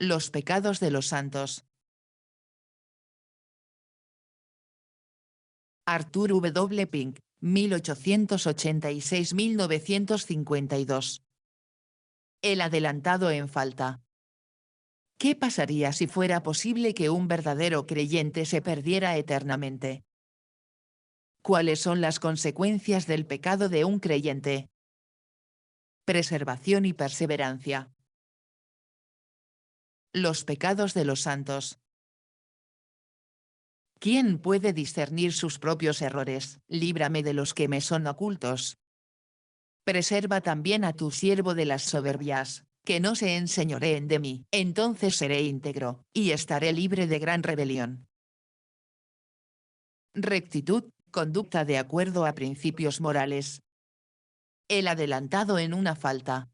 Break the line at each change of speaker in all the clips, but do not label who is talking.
Los pecados de los santos. Arthur W. Pink, 1886-1952. El adelantado en falta. ¿Qué pasaría si fuera posible que un verdadero creyente se perdiera eternamente? ¿Cuáles son las consecuencias del pecado de un creyente? Preservación y perseverancia. Los pecados de los santos. ¿Quién puede discernir sus propios errores? Líbrame de los que me son ocultos. Preserva también a tu siervo de las soberbias, que no se enseñoreen de mí. Entonces seré íntegro, y estaré libre de gran rebelión. Rectitud, conducta de acuerdo a principios morales. El adelantado en una falta.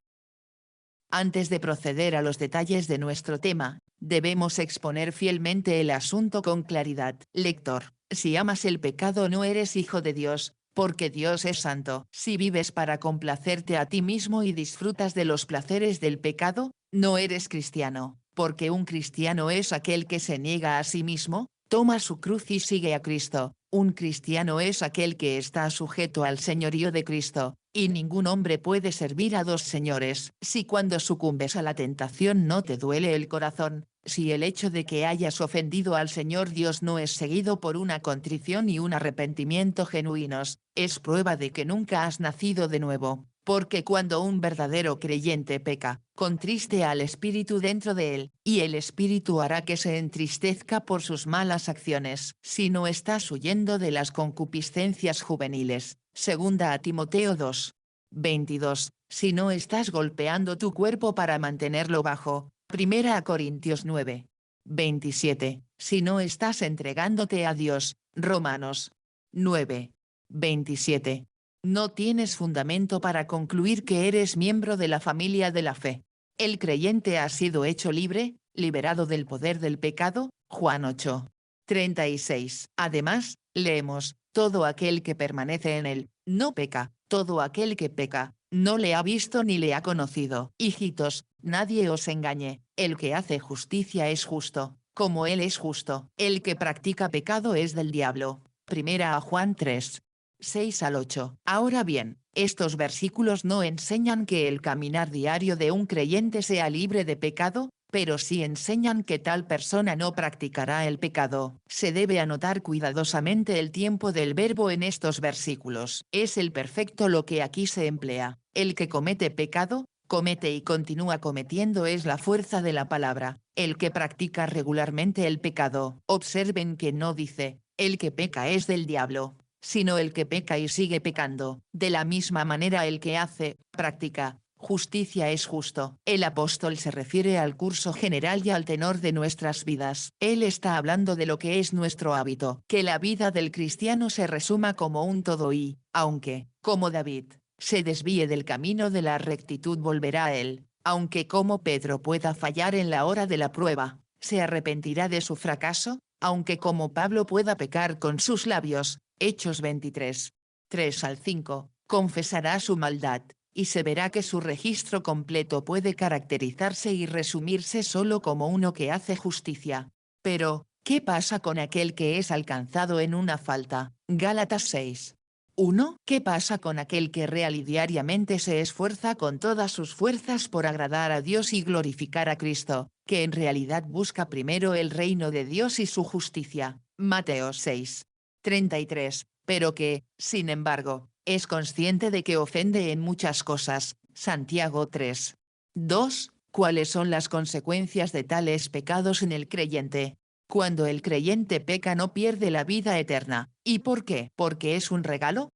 Antes de proceder a los detalles de nuestro tema, debemos exponer fielmente el asunto con claridad. Lector, si amas el pecado no eres hijo de Dios, porque Dios es santo. Si vives para complacerte a ti mismo y disfrutas de los placeres del pecado, no eres cristiano, porque un cristiano es aquel que se niega a sí mismo, toma su cruz y sigue a Cristo. Un cristiano es aquel que está sujeto al señorío de Cristo, y ningún hombre puede servir a dos señores. Si cuando sucumbes a la tentación no te duele el corazón, si el hecho de que hayas ofendido al Señor Dios no es seguido por una contrición y un arrepentimiento genuinos, es prueba de que nunca has nacido de nuevo. Porque cuando un verdadero creyente peca, contriste al espíritu dentro de él, y el espíritu hará que se entristezca por sus malas acciones. Si no estás huyendo de las concupiscencias juveniles, segunda a Timoteo 2. 22, si no estás golpeando tu cuerpo para mantenerlo bajo, primera a Corintios 9. 27, si no estás entregándote a Dios, Romanos 9. 27. No tienes fundamento para concluir que eres miembro de la familia de la fe. El creyente ha sido hecho libre, liberado del poder del pecado, Juan 8. 36. Además, leemos, todo aquel que permanece en él, no peca, todo aquel que peca, no le ha visto ni le ha conocido. Hijitos, nadie os engañe, el que hace justicia es justo, como él es justo. El que practica pecado es del diablo. Primera a Juan 3. 6 al 8. Ahora bien, estos versículos no enseñan que el caminar diario de un creyente sea libre de pecado, pero sí enseñan que tal persona no practicará el pecado. Se debe anotar cuidadosamente el tiempo del verbo en estos versículos. Es el perfecto lo que aquí se emplea. El que comete pecado, comete y continúa cometiendo es la fuerza de la palabra. El que practica regularmente el pecado. Observen que no dice, el que peca es del diablo, sino el que peca y sigue pecando. De la misma manera el que hace, practica, justicia es justo. El apóstol se refiere al curso general y al tenor de nuestras vidas. Él está hablando de lo que es nuestro hábito. Que la vida del cristiano se resuma como un todo y, aunque, como David, se desvíe del camino de la rectitud volverá a él. Aunque como Pedro pueda fallar en la hora de la prueba, se arrepentirá de su fracaso, aunque como Pablo pueda pecar con sus labios, Hechos 23. 3 al 5, confesará su maldad, y se verá que su registro completo puede caracterizarse y resumirse solo como uno que hace justicia. Pero, ¿qué pasa con aquel que es alcanzado en una falta? Gálatas 6. 1. ¿Qué pasa con aquel que real y diariamente se esfuerza con todas sus fuerzas por agradar a Dios y glorificar a Cristo, que en realidad busca primero el reino de Dios y su justicia? Mateo 6. 33, pero que, sin embargo, es consciente de que ofende en muchas cosas. Santiago 3. 2. ¿Cuáles son las consecuencias de tales pecados en el creyente? Cuando el creyente peca no pierde la vida eterna. ¿Y por qué? Porque es un regalo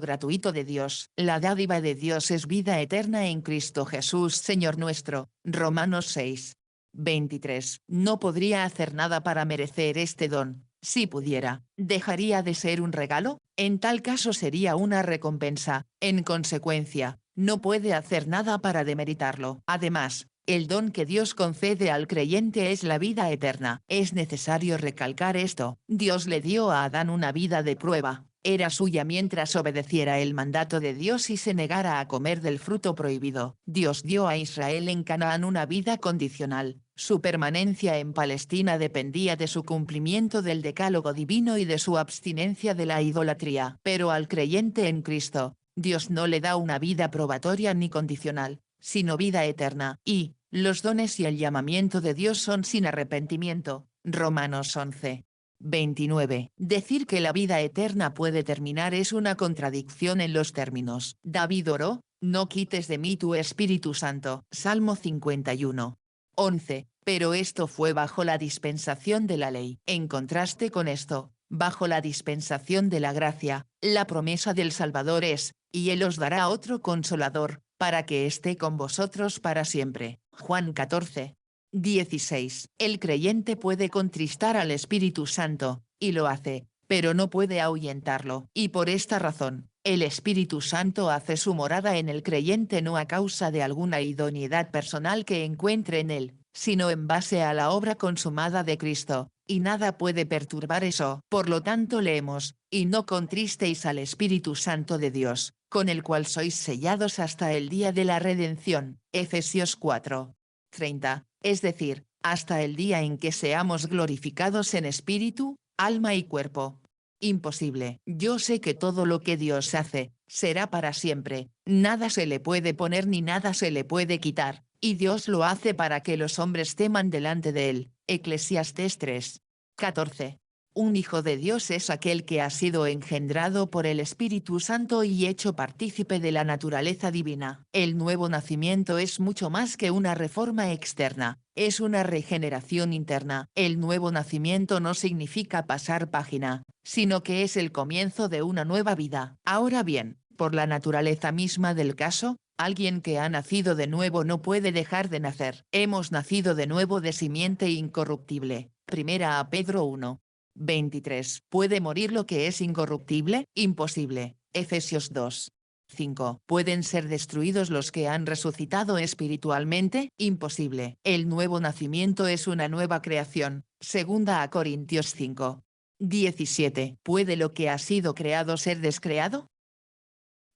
gratuito de Dios. La dádiva de Dios es vida eterna en Cristo Jesús Señor nuestro. Romanos 6. 23. No podría hacer nada para merecer este don. Si pudiera, ¿dejaría de ser un regalo? En tal caso sería una recompensa. En consecuencia, no puede hacer nada para demeritarlo. Además, el don que Dios concede al creyente es la vida eterna. Es necesario recalcar esto. Dios le dio a Adán una vida de prueba. Era suya mientras obedeciera el mandato de Dios y se negara a comer del fruto prohibido. Dios dio a Israel en Canaán una vida condicional. Su permanencia en Palestina dependía de su cumplimiento del decálogo divino y de su abstinencia de la idolatría. Pero al creyente en Cristo, Dios no le da una vida probatoria ni condicional, sino vida eterna. Y, los dones y el llamamiento de Dios son sin arrepentimiento. Romanos 11. 29. Decir que la vida eterna puede terminar es una contradicción en los términos. David oró, no quites de mí tu Espíritu Santo. Salmo 51. 11. Pero esto fue bajo la dispensación de la ley. En contraste con esto, bajo la dispensación de la gracia, la promesa del Salvador es, y Él os dará otro Consolador, para que esté con vosotros para siempre. Juan 14. 16. El creyente puede contristar al Espíritu Santo, y lo hace, pero no puede ahuyentarlo. Y por esta razón, el Espíritu Santo hace su morada en el creyente no a causa de alguna idoneidad personal que encuentre en él, sino en base a la obra consumada de Cristo, y nada puede perturbar eso. Por lo tanto leemos, y no contristéis al Espíritu Santo de Dios, con el cual sois sellados hasta el día de la redención. Efesios 4. 30, es decir, hasta el día en que seamos glorificados en espíritu, alma y cuerpo. Imposible. Yo sé que todo lo que Dios hace, será para siempre, nada se le puede poner ni nada se le puede quitar, y Dios lo hace para que los hombres teman delante de él. Eclesiastés 3. 14. Un hijo de Dios es aquel que ha sido engendrado por el Espíritu Santo y hecho partícipe de la naturaleza divina. El nuevo nacimiento es mucho más que una reforma externa, es una regeneración interna. El nuevo nacimiento no significa pasar página, sino que es el comienzo de una nueva vida. Ahora bien, por la naturaleza misma del caso, alguien que ha nacido de nuevo no puede dejar de nacer. Hemos nacido de nuevo de simiente incorruptible. Primera a Pedro 1. 23. ¿Puede morir lo que es incorruptible? Imposible. Efesios 2. 5. ¿Pueden ser destruidos los que han resucitado espiritualmente? Imposible. El nuevo nacimiento es una nueva creación. Segunda a Corintios 5. 17. ¿Puede lo que ha sido creado ser descreado?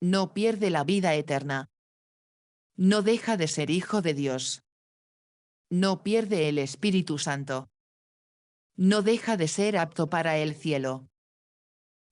No pierde la vida eterna. No deja de ser hijo de Dios. No pierde el Espíritu Santo. No deja de ser apto para el cielo.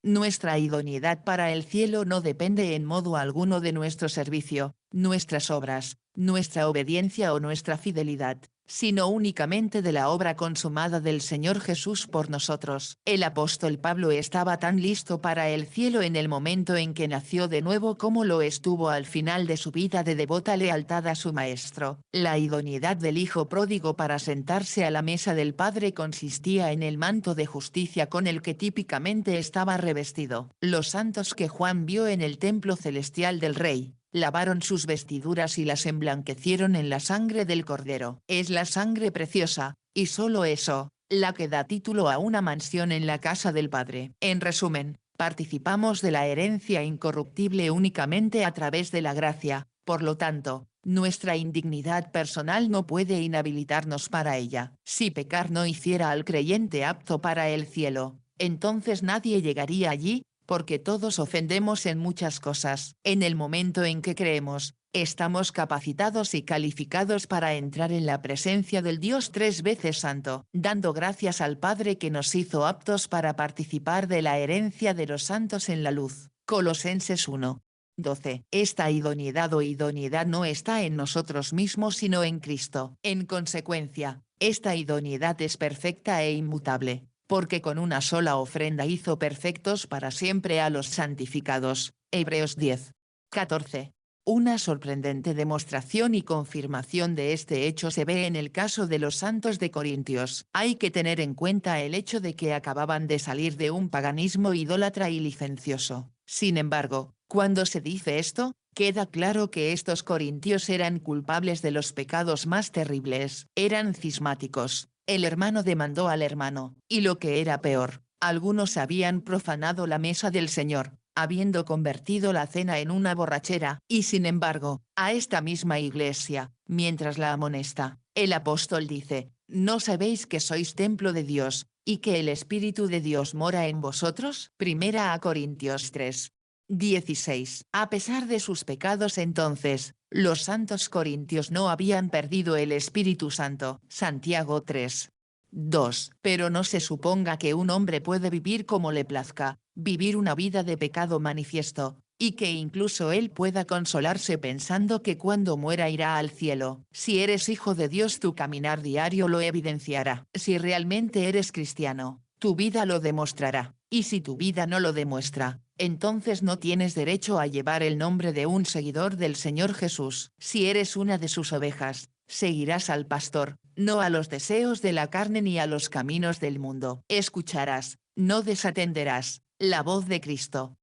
Nuestra idoneidad para el cielo no depende en modo alguno de nuestro servicio, nuestras obras, nuestra obediencia o nuestra fidelidad, sino únicamente de la obra consumada del Señor Jesús por nosotros. El apóstol Pablo estaba tan listo para el cielo en el momento en que nació de nuevo como lo estuvo al final de su vida de devota lealtad a su maestro. La idoneidad del hijo pródigo para sentarse a la mesa del Padre consistía en el manto de justicia con el que típicamente estaba revestido. Los santos que Juan vio en el templo celestial del Rey, lavaron sus vestiduras y las emblanquecieron en la sangre del Cordero. Es la sangre preciosa, y solo eso, la que da título a una mansión en la casa del Padre. En resumen, participamos de la herencia incorruptible únicamente a través de la gracia, por lo tanto, nuestra indignidad personal no puede inhabilitarnos para ella. Si pecar no hiciera al creyente apto para el cielo, entonces nadie llegaría allí, porque todos ofendemos en muchas cosas. En el momento en que creemos, estamos capacitados y calificados para entrar en la presencia del Dios tres veces santo, dando gracias al Padre que nos hizo aptos para participar de la herencia de los santos en la luz. Colosenses 1. 12. Esta idoneidad o idoneidad no está en nosotros mismos sino en Cristo. En consecuencia, esta idoneidad es perfecta e inmutable, porque con una sola ofrenda hizo perfectos para siempre a los santificados. Hebreos 10. 14. Una sorprendente demostración y confirmación de este hecho se ve en el caso de los santos de Corintios. Hay que tener en cuenta el hecho de que acababan de salir de un paganismo idólatra y licencioso. Sin embargo, cuando se dice esto, queda claro que estos corintios eran culpables de los pecados más terribles. Eran cismáticos. El hermano demandó al hermano, y lo que era peor, algunos habían profanado la mesa del Señor, habiendo convertido la cena en una borrachera, y sin embargo, a esta misma iglesia, mientras la amonesta, el apóstol dice, ¿no sabéis que sois templo de Dios, y que el Espíritu de Dios mora en vosotros? Primera a Corintios 3. 16. A pesar de sus pecados entonces, los santos corintios no habían perdido el Espíritu Santo. Santiago 3. 2. Pero no se suponga que un hombre puede vivir como le plazca, vivir una vida de pecado manifiesto, y que incluso él pueda consolarse pensando que cuando muera irá al cielo. Si eres hijo de Dios, tu caminar diario lo evidenciará. Si realmente eres cristiano, tu vida lo demostrará, y si tu vida no lo demuestra, entonces no tienes derecho a llevar el nombre de un seguidor del Señor Jesús. Si eres una de sus ovejas, seguirás al pastor, no a los deseos de la carne ni a los caminos del mundo. Escucharás, no desatenderás, la voz de Cristo.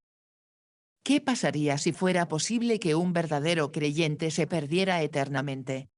¿Qué pasaría si fuera posible que un verdadero creyente se perdiera eternamente?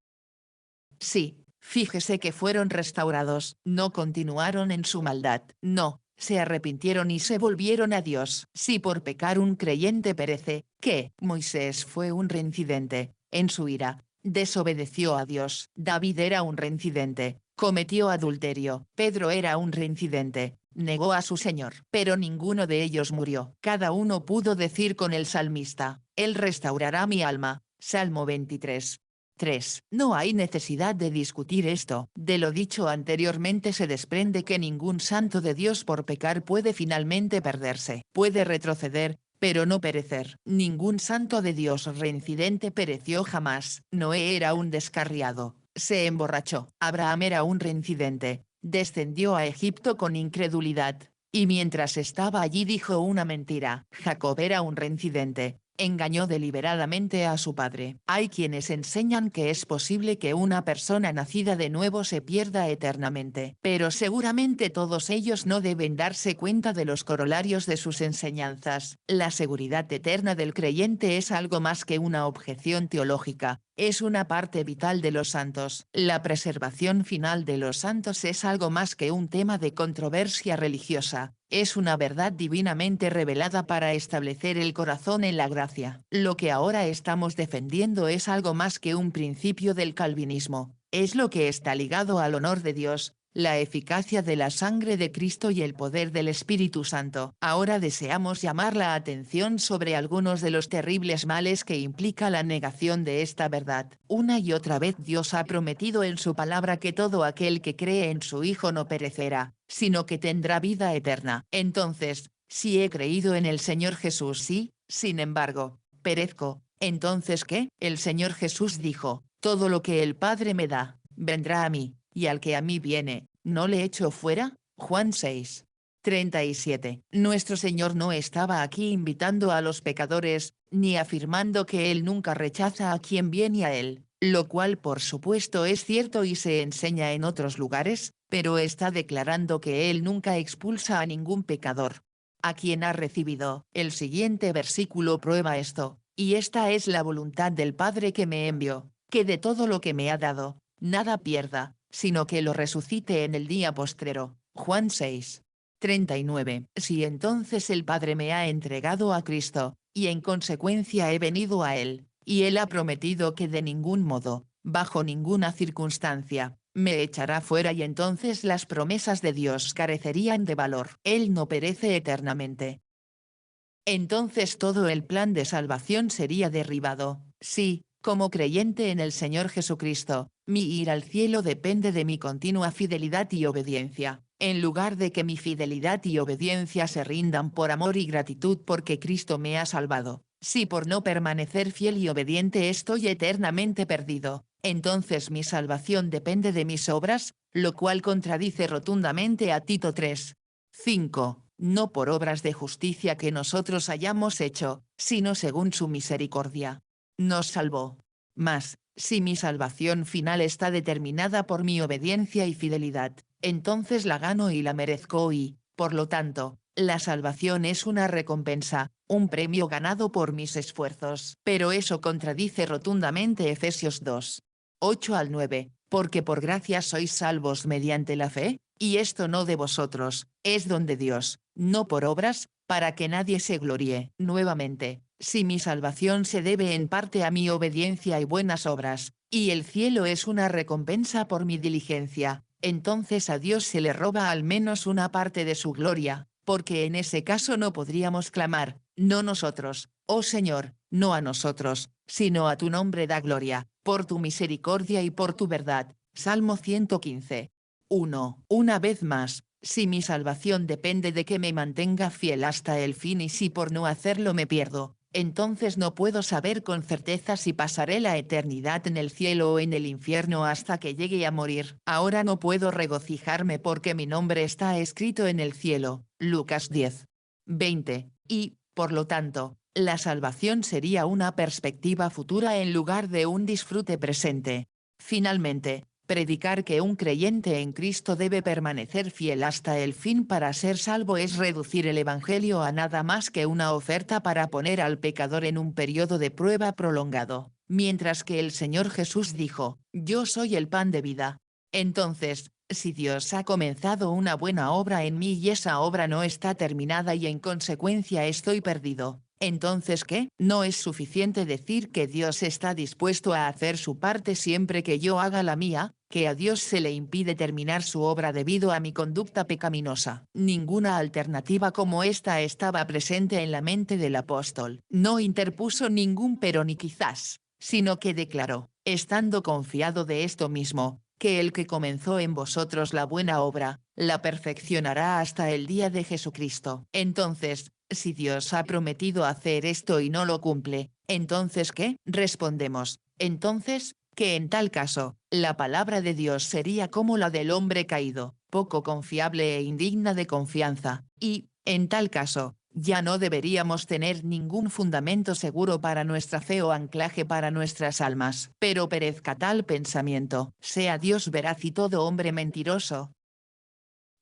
Sí, fíjese que fueron restaurados, no continuaron en su maldad, no, se arrepintieron y se volvieron a Dios. Si por pecar un creyente perece, ¿qué? Moisés fue un reincidente, en su ira, desobedeció a Dios. David era un reincidente, cometió adulterio. Pedro era un reincidente, negó a su Señor. Pero ninguno de ellos murió. Cada uno pudo decir con el salmista, Él restaurará mi alma. Salmo 23. 3. No hay necesidad de discutir esto. De lo dicho anteriormente se desprende que ningún santo de Dios por pecar puede finalmente perderse. Puede retroceder, pero no perecer. Ningún santo de Dios reincidente pereció jamás. Noé era un descarriado, se emborrachó. Abraham era un reincidente, descendió a Egipto con incredulidad, y mientras estaba allí dijo una mentira. Jacob era un reincidente, engañó deliberadamente a su padre. Hay quienes enseñan que es posible que una persona nacida de nuevo se pierda eternamente, pero seguramente todos ellos no deben darse cuenta de los corolarios de sus enseñanzas. La seguridad eterna del creyente es algo más que una objeción teológica, es una parte vital de los santos. La preservación final de los santos es algo más que un tema de controversia religiosa, es una verdad divinamente revelada para establecer el corazón en la gracia. Lo que ahora estamos defendiendo es algo más que un principio del calvinismo, es lo que está ligado al honor de Dios, la eficacia de la sangre de Cristo y el poder del Espíritu Santo. Ahora deseamos llamar la atención sobre algunos de los terribles males que implica la negación de esta verdad. Una y otra vez Dios ha prometido en su palabra que todo aquel que cree en su Hijo no perecerá, sino que tendrá vida eterna. Entonces, si he creído en el Señor Jesús sí, sin embargo, perezco, ¿entonces qué? El Señor Jesús dijo, todo lo que el Padre me da, vendrá a mí, y al que a mí viene, ¿no le echo fuera? Juan 6. 37. Nuestro Señor no estaba aquí invitando a los pecadores, ni afirmando que Él nunca rechaza a quien viene a Él, lo cual por supuesto es cierto y se enseña en otros lugares, pero está declarando que Él nunca expulsa a ningún pecador. A quien ha recibido. El siguiente versículo prueba esto, y esta es la voluntad del Padre que me envió, que de todo lo que me ha dado, nada pierda, sino que lo resucite en el día postrero. Juan 6. 39. Si entonces el Padre me ha entregado a Cristo, y en consecuencia he venido a Él, y Él ha prometido que de ningún modo, bajo ninguna circunstancia, me echará fuera y entonces las promesas de Dios carecerían de valor. Él no perece eternamente. Entonces todo el plan de salvación sería derribado. Sí, como creyente en el Señor Jesucristo, mi ir al cielo depende de mi continua fidelidad y obediencia, en lugar de que mi fidelidad y obediencia se rindan por amor y gratitud porque Cristo me ha salvado. Si por no permanecer fiel y obediente estoy eternamente perdido, entonces mi salvación depende de mis obras, lo cual contradice rotundamente a Tito 3. 5. No por obras de justicia que nosotros hayamos hecho, sino según su misericordia. Nos salvó. Mas, si mi salvación final está determinada por mi obediencia y fidelidad, entonces la gano y la merezco y, por lo tanto, la salvación es una recompensa, un premio ganado por mis esfuerzos. Pero eso contradice rotundamente Efesios 2. 8 al 9, porque por gracia sois salvos mediante la fe, y esto no de vosotros, es don de Dios, no por obras, para que nadie se gloríe. Nuevamente, si mi salvación se debe en parte a mi obediencia y buenas obras, y el cielo es una recompensa por mi diligencia, entonces a Dios se le roba al menos una parte de su gloria, porque en ese caso no podríamos clamar, no nosotros, oh Señor, no a nosotros, sino a tu nombre da gloria, por tu misericordia y por tu verdad. Salmo 115. 1. Una vez más, si mi salvación depende de que me mantenga fiel hasta el fin y si por no hacerlo me pierdo, entonces no puedo saber con certeza si pasaré la eternidad en el cielo o en el infierno hasta que llegue a morir. Ahora no puedo regocijarme porque mi nombre está escrito en el cielo. Lucas 10. 20. Y, por lo tanto, la salvación sería una perspectiva futura en lugar de un disfrute presente. Finalmente, predicar que un creyente en Cristo debe permanecer fiel hasta el fin para ser salvo es reducir el Evangelio a nada más que una oferta para poner al pecador en un periodo de prueba prolongado, mientras que el Señor Jesús dijo, «Yo soy el pan de vida». Entonces, si Dios ha comenzado una buena obra en mí y esa obra no está terminada y en consecuencia estoy perdido, ¿entonces qué? No es suficiente decir que Dios está dispuesto a hacer su parte siempre que yo haga la mía, que a Dios se le impide terminar su obra debido a mi conducta pecaminosa. Ninguna alternativa como esta estaba presente en la mente del apóstol. No interpuso ningún pero ni quizás, sino que declaró, estando confiado de esto mismo, que el que comenzó en vosotros la buena obra, la perfeccionará hasta el día de Jesucristo. Entonces, si Dios ha prometido hacer esto y no lo cumple, ¿entonces qué? Respondemos, entonces, que en tal caso, la palabra de Dios sería como la del hombre caído, poco confiable e indigna de confianza, y, en tal caso, ya no deberíamos tener ningún fundamento seguro para nuestra fe o anclaje para nuestras almas. Pero perezca tal pensamiento, sea Dios veraz y todo hombre mentiroso.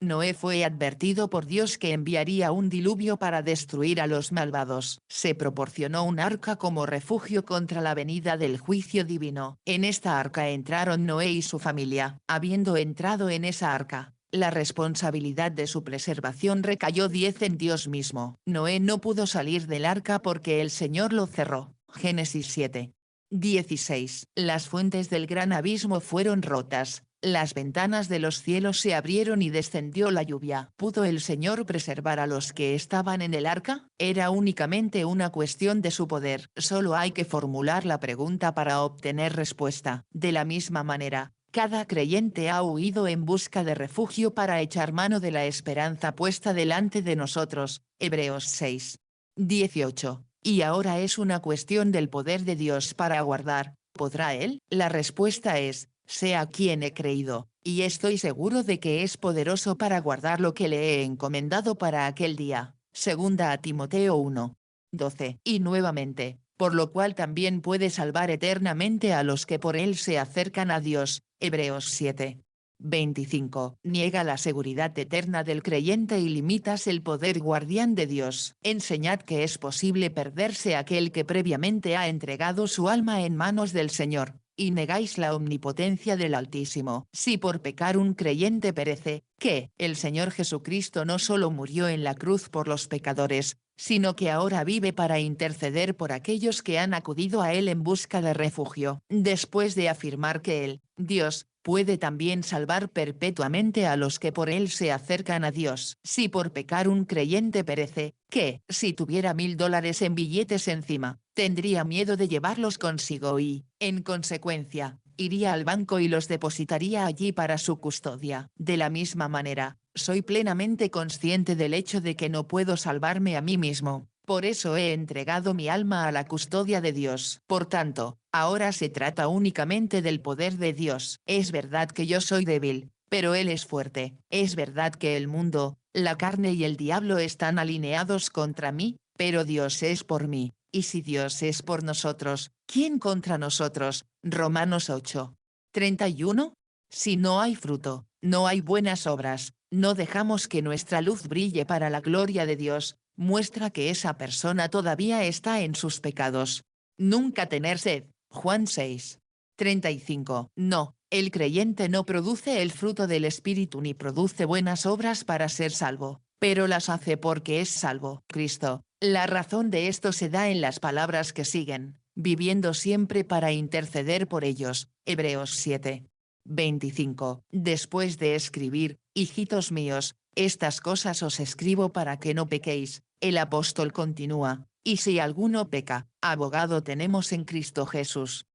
Noé fue advertido por Dios que enviaría un diluvio para destruir a los malvados. Se proporcionó un arca como refugio contra la venida del juicio divino. En esta arca entraron Noé y su familia. Habiendo entrado en esa arca, la responsabilidad de su preservación recayó 10 en Dios mismo. Noé no pudo salir del arca porque el Señor lo cerró. Génesis 7. 16. Las fuentes del gran abismo fueron rotas. Las ventanas de los cielos se abrieron y descendió la lluvia. ¿Pudo el Señor preservar a los que estaban en el arca? Era únicamente una cuestión de su poder. Solo hay que formular la pregunta para obtener respuesta. De la misma manera, cada creyente ha huido en busca de refugio para echar mano de la esperanza puesta delante de nosotros. Hebreos 6. 18. Y ahora es una cuestión del poder de Dios para guardar. ¿Podrá Él? La respuesta es, sea quien he creído, y estoy seguro de que es poderoso para guardar lo que le he encomendado para aquel día. Segunda a Timoteo 1. 12. Y nuevamente, por lo cual también puede salvar eternamente a los que por él se acercan a Dios. Hebreos 7. 25. Niega la seguridad eterna del creyente y limitas el poder guardián de Dios. Enseñad que es posible perderse aquel que previamente ha entregado su alma en manos del Señor, y negáis la omnipotencia del Altísimo. Si por pecar un creyente perece, que el Señor Jesucristo no solo murió en la cruz por los pecadores, sino que ahora vive para interceder por aquellos que han acudido a Él en busca de refugio. Después de afirmar que Él, Dios, puede también salvar perpetuamente a los que por Él se acercan a Dios. Si por pecar un creyente perece, que, si tuviera $1000 en billetes encima, tendría miedo de llevarlos consigo y, en consecuencia, iría al banco y los depositaría allí para su custodia. De la misma manera, soy plenamente consciente del hecho de que no puedo salvarme a mí mismo, por eso he entregado mi alma a la custodia de Dios. Por tanto, ahora se trata únicamente del poder de Dios. Es verdad que yo soy débil, pero Él es fuerte. Es verdad que el mundo, la carne y el diablo están alineados contra mí, pero Dios es por mí. Y si Dios es por nosotros, ¿quién contra nosotros? Romanos 8. 31. Si no hay fruto, no hay buenas obras, no dejamos que nuestra luz brille para la gloria de Dios, muestra que esa persona todavía está en sus pecados. Nunca tener sed. Juan 6. 35. No, el creyente no produce el fruto del Espíritu ni produce buenas obras para ser salvo, pero las hace porque es salvo. Cristo. La razón de esto se da en las palabras que siguen, viviendo siempre para interceder por ellos. Hebreos 7. 25. Después de escribir, hijitos míos, estas cosas os escribo para que no pequéis, el apóstol continúa, Y si alguno peca, abogado tenemos en Cristo Jesús.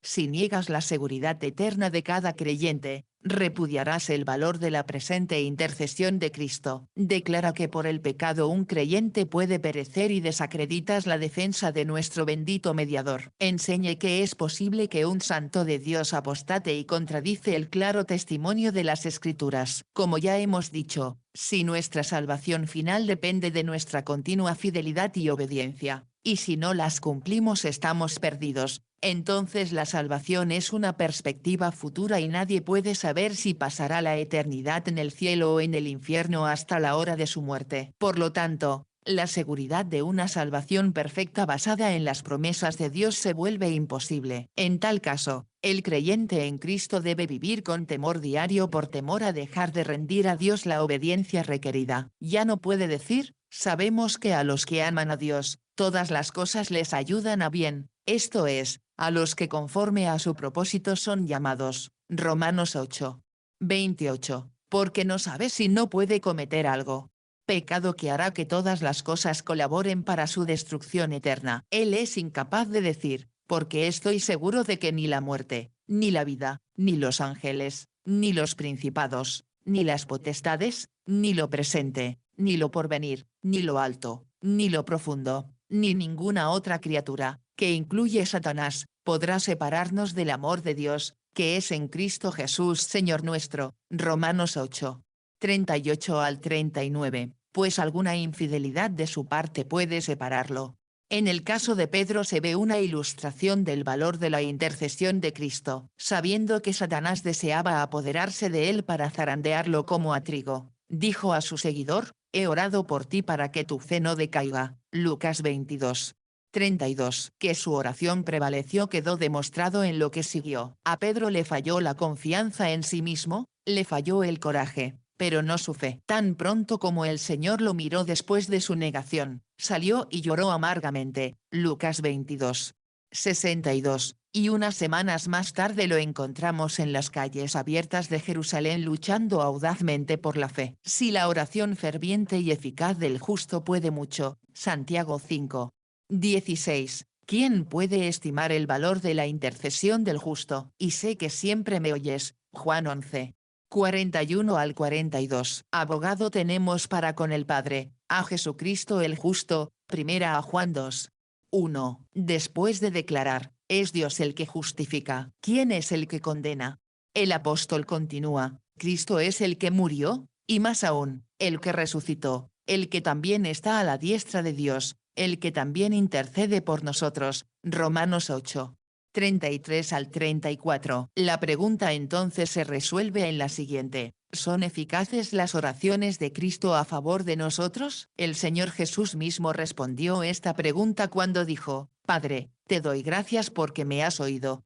Si niegas la seguridad eterna de cada creyente, repudiarás el valor de la presente intercesión de Cristo. Declara que por el pecado un creyente puede perecer y desacreditas la defensa de nuestro bendito mediador. Enseñe que es posible que un santo de Dios apostate y contradice el claro testimonio de las Escrituras. Como ya hemos dicho, si nuestra salvación final depende de nuestra continua fidelidad y obediencia, y si no las cumplimos estamos perdidos, entonces la salvación es una perspectiva futura y nadie puede saber si pasará la eternidad en el cielo o en el infierno hasta la hora de su muerte. Por lo tanto, la seguridad de una salvación perfecta basada en las promesas de Dios se vuelve imposible. En tal caso, el creyente en Cristo debe vivir con temor diario por temor a dejar de rendir a Dios la obediencia requerida. Ya no puede decir, sabemos que a los que aman a Dios, todas las cosas les ayudan a bien, esto es, a los que conforme a su propósito son llamados. Romanos 8. 28. Porque no sabe si no puede cometer algo. Pecado que hará que todas las cosas colaboren para su destrucción eterna. Él es incapaz de decir, porque estoy seguro de que ni la muerte, ni la vida, ni los ángeles, ni los principados, ni las potestades, ni lo presente, ni lo porvenir, ni lo alto, ni lo profundo, ni ninguna otra criatura, que incluye Satanás, podrá separarnos del amor de Dios, que es en Cristo Jesús Señor nuestro. Romanos 8. 38 al 39, pues alguna infidelidad de su parte puede separarlo. En el caso de Pedro se ve una ilustración del valor de la intercesión de Cristo, sabiendo que Satanás deseaba apoderarse de él para zarandearlo como a trigo. Dijo a su seguidor, he orado por ti para que tu fe no decaiga. Lucas 22. 32. Que su oración prevaleció quedó demostrado en lo que siguió. A Pedro le falló la confianza en sí mismo, le falló el coraje, pero no su fe. Tan pronto como el Señor lo miró después de su negación, salió y lloró amargamente. Lucas 22. 62. Y unas semanas más tarde lo encontramos en las calles abiertas de Jerusalén luchando audazmente por la fe. Si la oración ferviente y eficaz del justo puede mucho, Santiago 5. 16. ¿Quién puede estimar el valor de la intercesión del justo? Y sé que siempre me oyes. Juan 11. 41 al 42. Abogado tenemos para con el Padre, a Jesucristo el justo. Primera a Juan 2. 1. Después de declarar, es Dios el que justifica. ¿Quién es el que condena? El apóstol continúa, Cristo es el que murió, y más aún, el que resucitó, el que también está a la diestra de Dios, el que también intercede por nosotros. Romanos 8. 33 al 34. La pregunta entonces se resuelve en la siguiente: ¿son eficaces las oraciones de Cristo a favor de nosotros? El Señor Jesús mismo respondió esta pregunta cuando dijo, Padre, te doy gracias porque me has oído.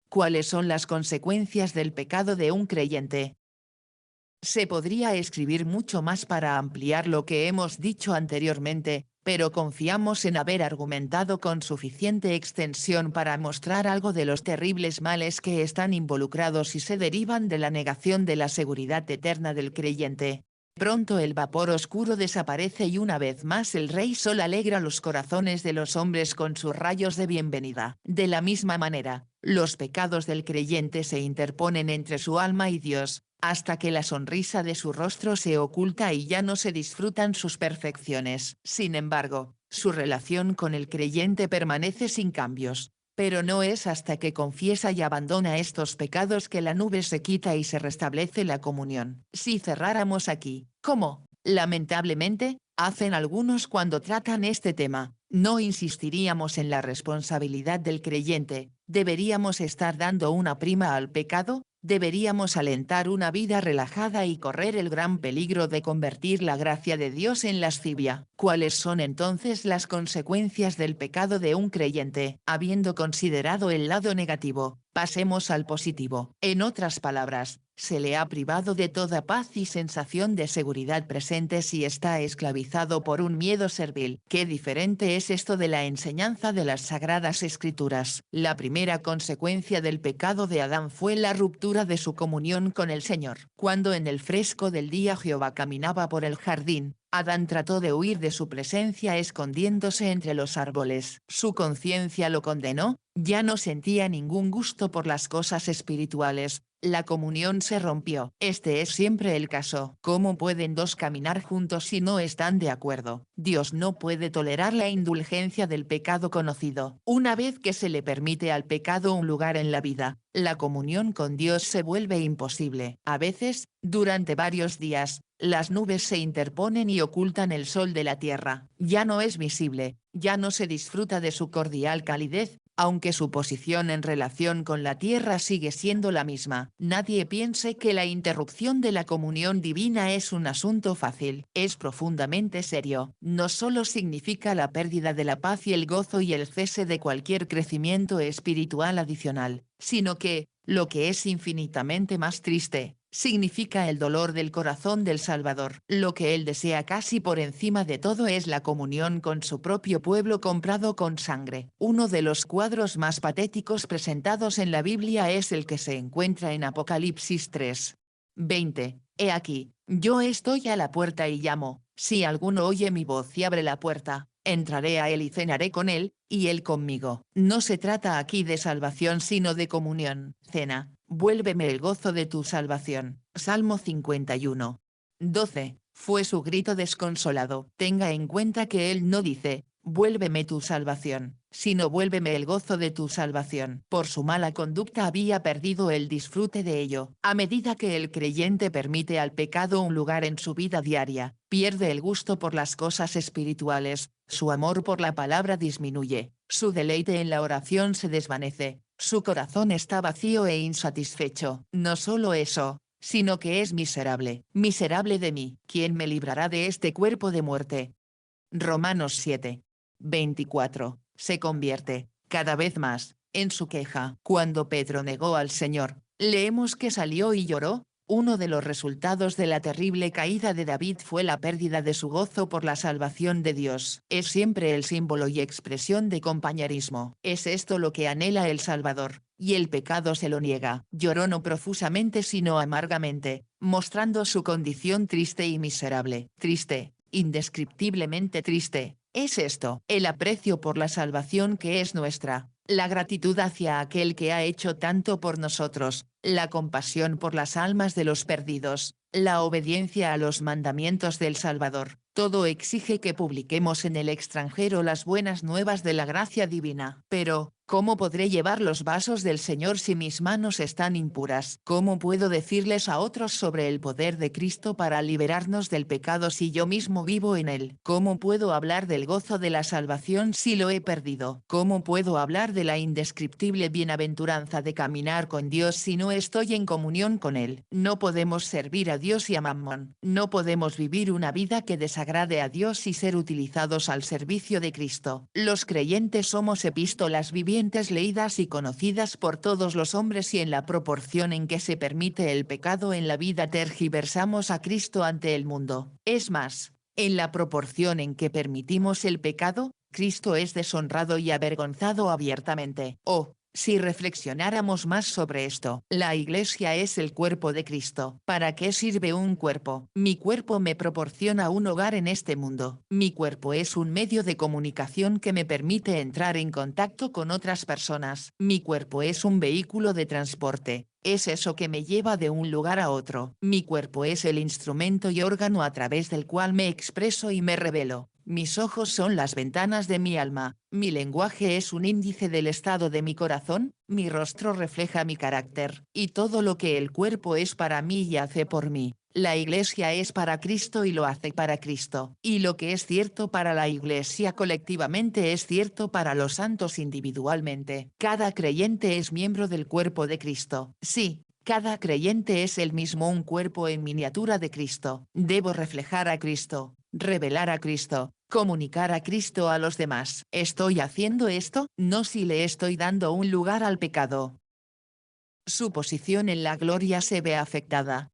¿Cuáles son las consecuencias del pecado de un creyente? Se podría escribir mucho más para ampliar lo que hemos dicho anteriormente, pero confiamos en haber argumentado con suficiente extensión para mostrar algo de los terribles males que están involucrados y se derivan de la negación de la seguridad eterna del creyente. Pronto el vapor oscuro desaparece y una vez más el Rey Sol alegra los corazones de los hombres con sus rayos de bienvenida. De la misma manera, los pecados del creyente se interponen entre su alma y Dios, hasta que la sonrisa de su rostro se oculta y ya no se disfrutan sus perfecciones. Sin embargo, su relación con el creyente permanece sin cambios. Pero no es hasta que confiesa y abandona estos pecados que la nube se quita y se restablece la comunión. Si cerráramos aquí, como, lamentablemente, hacen algunos cuando tratan este tema, no insistiríamos en la responsabilidad del creyente, deberíamos estar dando una prima al pecado, deberíamos alentar una vida relajada y correr el gran peligro de convertir la gracia de Dios en lascivia. ¿Cuáles son entonces las consecuencias del pecado de un creyente? Habiendo considerado el lado negativo, pasemos al positivo. En otras palabras, se le ha privado de toda paz y sensación de seguridad presente si está esclavizado por un miedo servil. ¿Qué diferente es esto de la enseñanza de las Sagradas Escrituras? La primera consecuencia del pecado de Adán fue la ruptura de su comunión con el Señor. Cuando en el fresco del día Jehová caminaba por el jardín, Adán trató de huir de su presencia escondiéndose entre los árboles. Su conciencia lo condenó, ya no sentía ningún gusto por las cosas espirituales. La comunión se rompió. Este es siempre el caso. ¿Cómo pueden dos caminar juntos si no están de acuerdo? Dios no puede tolerar la indulgencia del pecado conocido. Una vez que se le permite al pecado un lugar en la vida, la comunión con Dios se vuelve imposible. A veces, durante varios días, las nubes se interponen y ocultan el sol de la tierra. Ya no es visible, ya no se disfruta de su cordial calidez, aunque su posición en relación con la tierra sigue siendo la misma. Nadie piense que la interrupción de la comunión divina es un asunto fácil. Es profundamente serio. No solo significa la pérdida de la paz y el gozo y el cese de cualquier crecimiento espiritual adicional, sino que, lo que es infinitamente más triste, significa el dolor del corazón del Salvador. Lo que él desea casi por encima de todo es la comunión con su propio pueblo comprado con sangre. Uno de los cuadros más patéticos presentados en la Biblia es el que se encuentra en Apocalipsis 3. 20. He aquí, yo estoy a la puerta y llamo, si alguno oye mi voz y abre la puerta, entraré a él y cenaré con él, y él conmigo. No se trata aquí de salvación sino de comunión. Cena, vuélveme el gozo de tu salvación. Salmo 51. 12. Fue su grito desconsolado. Tenga en cuenta que él no dice, vuélveme tu salvación, sino vuélveme el gozo de tu salvación. Por su mala conducta había perdido el disfrute de ello. A medida que el creyente permite al pecado un lugar en su vida diaria, pierde el gusto por las cosas espirituales, su amor por la palabra disminuye, su deleite en la oración se desvanece, su corazón está vacío e insatisfecho. No solo eso, sino que es miserable. Miserable de mí. ¿Quién me librará de este cuerpo de muerte? Romanos 7. 24. Se convierte, cada vez más, en su queja. Cuando Pedro negó al Señor, leemos que salió y lloró. Uno de los resultados de la terrible caída de David fue la pérdida de su gozo por la salvación de Dios. Es siempre el símbolo y expresión de compañerismo. Es esto lo que anhela el Salvador, y el pecado se lo niega. Lloró no profusamente sino amargamente, mostrando su condición triste y miserable. Triste, indescriptiblemente triste. Es esto, el aprecio por la salvación que es nuestra, la gratitud hacia aquel que ha hecho tanto por nosotros, la compasión por las almas de los perdidos, la obediencia a los mandamientos del Salvador. Todo exige que publiquemos en el extranjero las buenas nuevas de la gracia divina. Pero, ¿cómo podré llevar los vasos del Señor si mis manos están impuras? ¿Cómo puedo decirles a otros sobre el poder de Cristo para liberarnos del pecado si yo mismo vivo en él? ¿Cómo puedo hablar del gozo de la salvación si lo he perdido? ¿Cómo puedo hablar de la indescriptible bienaventuranza de caminar con Dios si no estoy en comunión con él? No podemos servir a Dios y a Mammón. No podemos vivir una vida que desagrade a Dios y ser utilizados al servicio de Cristo. Los creyentes somos epístolas vivientes leídas y conocidas por todos los hombres y en la proporción en que se permite el pecado en la vida tergiversamos a Cristo ante el mundo. Es más, en la proporción en que permitimos el pecado, Cristo es deshonrado y avergonzado abiertamente. Oh, si reflexionáramos más sobre esto. La Iglesia es el cuerpo de Cristo. ¿Para qué sirve un cuerpo? Mi cuerpo me proporciona un hogar en este mundo. Mi cuerpo es un medio de comunicación que me permite entrar en contacto con otras personas. Mi cuerpo es un vehículo de transporte. Es eso que me lleva de un lugar a otro. Mi cuerpo es el instrumento y órgano a través del cual me expreso y me revelo. Mis ojos son las ventanas de mi alma, mi lenguaje es un índice del estado de mi corazón, mi rostro refleja mi carácter, y todo lo que el cuerpo es para mí y hace por mí. La Iglesia es para Cristo y lo hace para Cristo. Y lo que es cierto para la Iglesia colectivamente es cierto para los santos individualmente. Cada creyente es miembro del cuerpo de Cristo. Sí. Cada creyente es él mismo un cuerpo en miniatura de Cristo. Debo reflejar a Cristo, revelar a Cristo, comunicar a Cristo a los demás. ¿Estoy haciendo esto? No si le estoy dando un lugar al pecado. Su posición en la gloria se ve afectada.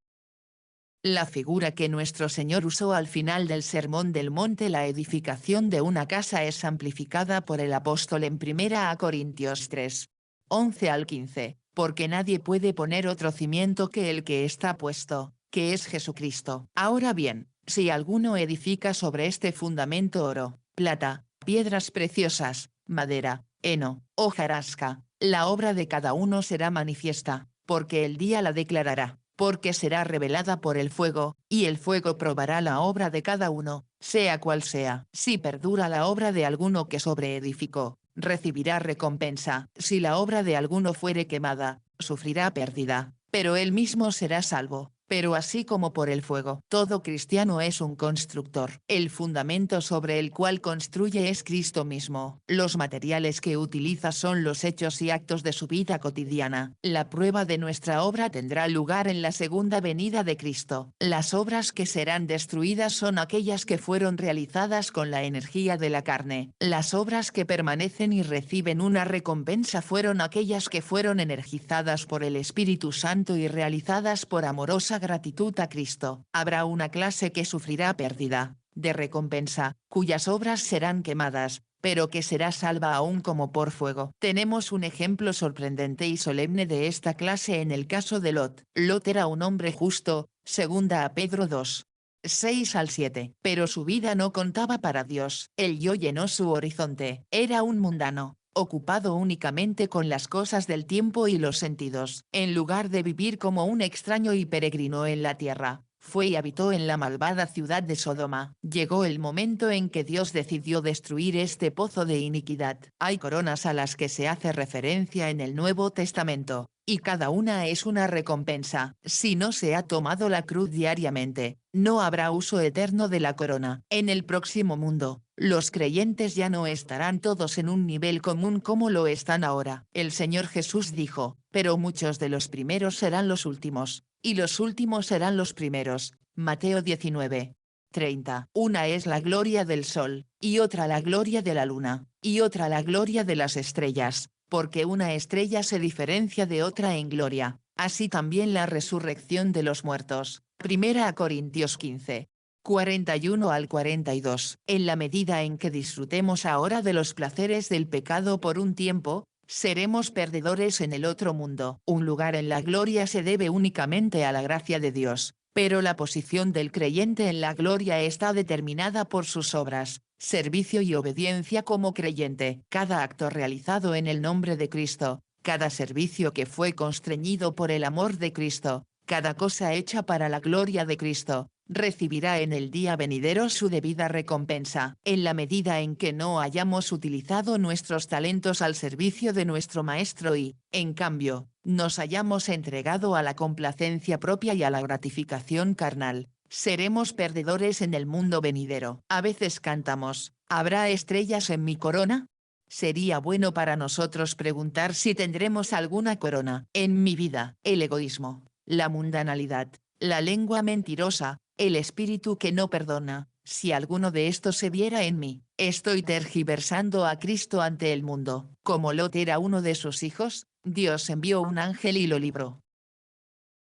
La figura que nuestro Señor usó al final del Sermón del Monte, la edificación de una casa, es amplificada por el apóstol en 1 Corintios 3. 11 al 15, porque nadie puede poner otro cimiento que el que está puesto, que es Jesucristo. Ahora bien, Si alguno edifica sobre este fundamento oro, plata, piedras preciosas, madera, heno, hojarasca, la obra de cada uno será manifiesta, porque el día la declarará, porque será revelada por el fuego, y el fuego probará la obra de cada uno, sea cual sea. Si perdura la obra de alguno que sobreedificó, recibirá recompensa. Si la obra de alguno fuere quemada, sufrirá pérdida, pero él mismo será salvo, pero así como por el fuego. Todo cristiano es un constructor. El fundamento sobre el cual construye es Cristo mismo. Los materiales que utiliza son los hechos y actos de su vida cotidiana. La prueba de nuestra obra tendrá lugar en la segunda venida de Cristo. Las obras que serán destruidas son aquellas que fueron realizadas con la energía de la carne. Las obras que permanecen y reciben una recompensa fueron aquellas que fueron energizadas por el Espíritu Santo y realizadas por amorosa gratitud a Cristo. Habrá una clase que sufrirá pérdida de recompensa, cuyas obras serán quemadas, pero que será salva aún como por fuego. Tenemos un ejemplo sorprendente y solemne de esta clase en el caso de Lot. Lot era un hombre justo, segunda a Pedro 2. 6 al 7. Pero su vida no contaba para Dios. El yo llenó su horizonte. Era un mundano, ocupado únicamente con las cosas del tiempo y los sentidos. En lugar de vivir como un extraño y peregrino en la tierra, fue y habitó en la malvada ciudad de Sodoma. Llegó el momento en que Dios decidió destruir este pozo de iniquidad. Hay coronas a las que se hace referencia en el Nuevo Testamento, y cada una es una recompensa. Si no se ha tomado la cruz diariamente, no habrá uso eterno de la corona. En el próximo mundo, los creyentes ya no estarán todos en un nivel común como lo están ahora. El Señor Jesús dijo, pero muchos de los primeros serán los últimos, y los últimos serán los primeros. Mateo 19. 30. Una es la gloria del sol, y otra la gloria de la luna, y otra la gloria de las estrellas, porque una estrella se diferencia de otra en gloria, así también la resurrección de los muertos. 1 Corintios 15. 41 al 42. En la medida en que disfrutemos ahora de los placeres del pecado por un tiempo, seremos perdedores en el otro mundo. Un lugar en la gloria se debe únicamente a la gracia de Dios, pero la posición del creyente en la gloria está determinada por sus obras, servicio y obediencia como creyente. Cada acto realizado en el nombre de Cristo, cada servicio que fue constreñido por el amor de Cristo, cada cosa hecha para la gloria de Cristo, recibirá en el día venidero su debida recompensa. En la medida en que no hayamos utilizado nuestros talentos al servicio de nuestro Maestro y, en cambio, nos hayamos entregado a la complacencia propia y a la gratificación carnal, seremos perdedores en el mundo venidero. A veces cantamos, ¿habrá estrellas en mi corona? Sería bueno para nosotros preguntar si tendremos alguna corona en mi vida. El egoísmo, la mundanalidad, la lengua mentirosa, el espíritu que no perdona. Si alguno de estos se viera en mí, estoy tergiversando a Cristo ante el mundo. Como Lot era uno de sus hijos, Dios envió un ángel y lo libró.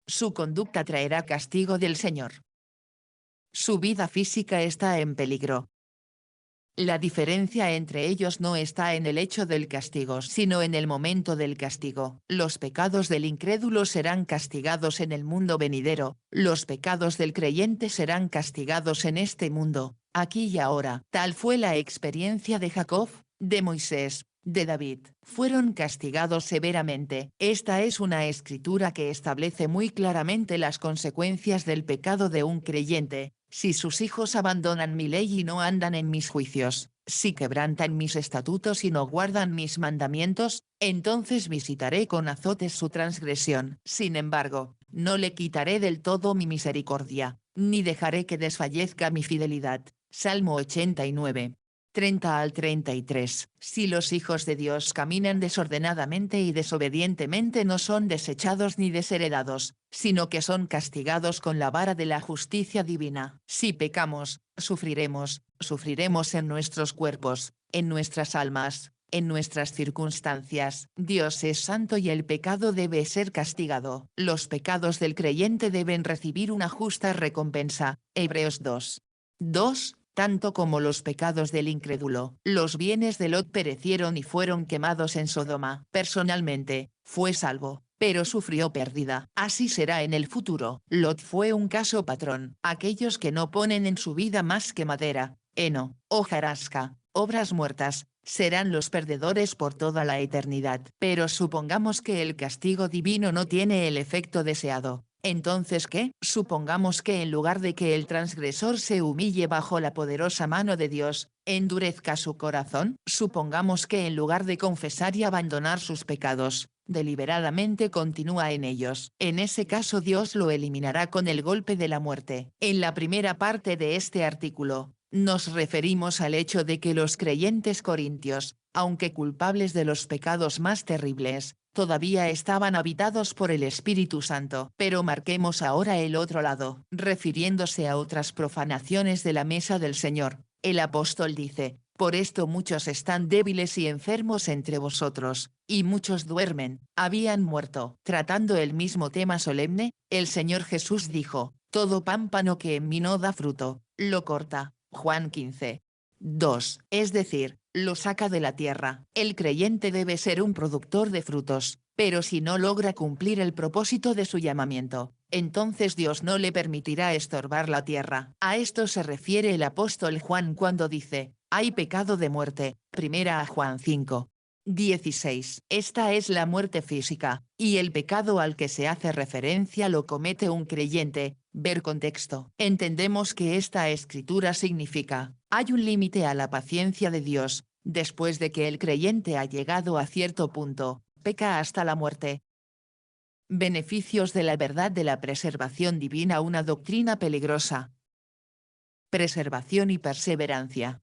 Su conducta traerá castigo del Señor. Su vida física está en peligro. La diferencia entre ellos no está en el hecho del castigo, sino en el momento del castigo. Los pecados del incrédulo serán castigados en el mundo venidero, los pecados del creyente serán castigados en este mundo, aquí y ahora. Tal fue la experiencia de Jacob, de Moisés, de David. Fueron castigados severamente. Esta es una escritura que establece muy claramente las consecuencias del pecado de un creyente. Si sus hijos abandonan mi ley y no andan en mis juicios, si quebrantan mis estatutos y no guardan mis mandamientos, entonces visitaré con azotes su transgresión. Sin embargo, no le quitaré del todo mi misericordia, ni dejaré que desfallezca mi fidelidad. Salmo 89. 30 al 33. Si los hijos de Dios caminan desordenadamente y desobedientemente no son desechados ni desheredados, sino que son castigados con la vara de la justicia divina. Si pecamos, sufriremos en nuestros cuerpos, en nuestras almas, en nuestras circunstancias. Dios es santo y el pecado debe ser castigado. Los pecados del creyente deben recibir una justa recompensa. Hebreos 2. 2. Tanto como los pecados del incrédulo. Los bienes de Lot perecieron y fueron quemados en Sodoma. Personalmente, fue salvo, pero sufrió pérdida. Así será en el futuro. Lot fue un caso patrón. Aquellos que no ponen en su vida más que madera, heno, hojarasca, obras muertas, serán los perdedores por toda la eternidad. Pero supongamos que el castigo divino no tiene el efecto deseado. Entonces, ¿qué? Supongamos que en lugar de que el transgresor se humille bajo la poderosa mano de Dios, endurezca su corazón. Supongamos que en lugar de confesar y abandonar sus pecados, deliberadamente continúa en ellos. En ese caso Dios lo eliminará con el golpe de la muerte. En la primera parte de este artículo, nos referimos al hecho de que los creyentes corintios, aunque culpables de los pecados más terribles, todavía estaban habitados por el Espíritu Santo. Pero marquemos ahora el otro lado. Refiriéndose a otras profanaciones de la mesa del Señor, el apóstol dice: por esto muchos están débiles y enfermos entre vosotros, y muchos duermen, habían muerto. Tratando el mismo tema solemne, el Señor Jesús dijo: todo pámpano que en mí no da fruto, lo corta. Juan 15. 2. Es decir, lo saca de la tierra. El creyente debe ser un productor de frutos, pero si no logra cumplir el propósito de su llamamiento, entonces Dios no le permitirá estorbar la tierra. A esto se refiere el apóstol Juan cuando dice: hay pecado de muerte. Primera a Juan 5. 16. Esta es la muerte física, y el pecado al que se hace referencia lo comete un creyente. Ver contexto. Entendemos que esta escritura significa: hay un límite a la paciencia de Dios, después de que el creyente ha llegado a cierto punto, peca hasta la muerte. Beneficios de la verdad de la preservación divina. Una doctrina peligrosa. Preservación y perseverancia.